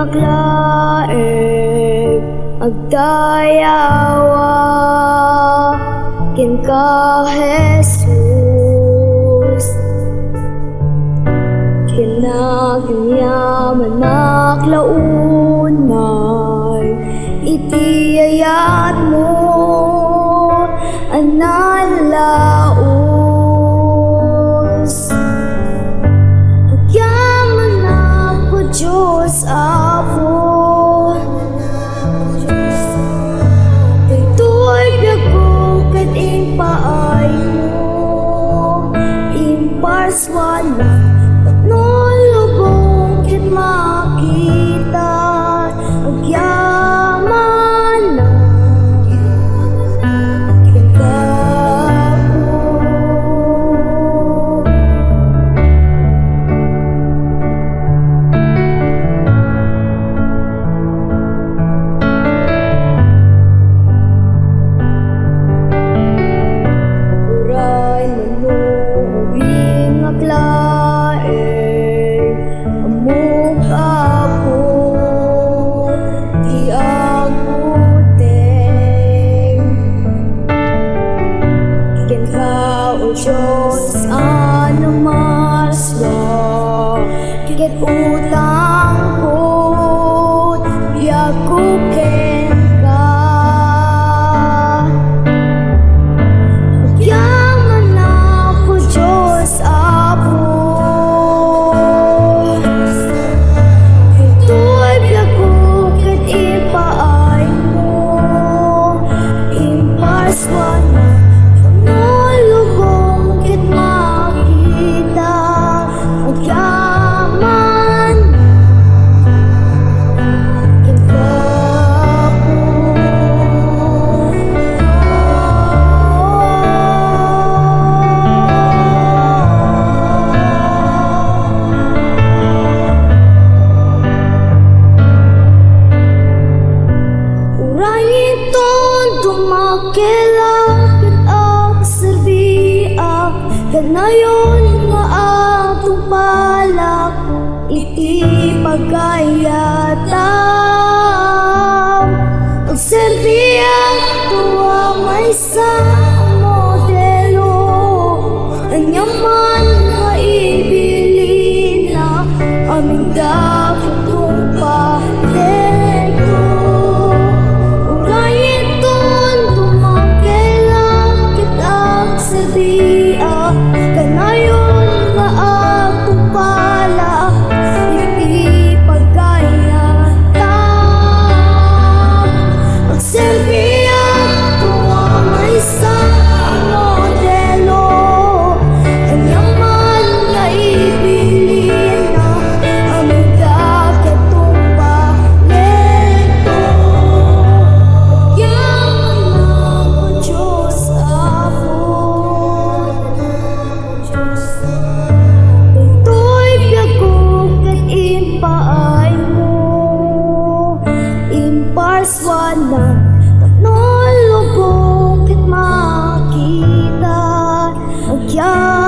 aglaeng agdayawa ken ka Jesus kinagyaman aklaunay itiyayat mo analaos agyaman ako Diyos Apo ito'y biyago kat impaay mo imparswan nulubong kat makita agyaman na Diyos ano marswa ket utang ko yakuken ka agyaman ako Diyos Apo ito'y biyago ket ipaay mo imparswan kanayon nga atong palak iti pagkayataw agserbiang tuwa may sa modelo anyaman nga ibili na aming dapat kong pateto urayin ton tumakailang kitang serbiang kanayon nga atong pala iti pagkayataw agserbiya tuwa may sa modelo anyaman nga ibilin na aming dapat kong paleto agyaman ako Diyos Apo ito'y biyago ket impaay mo imparswan na nulubong ket makita agyaman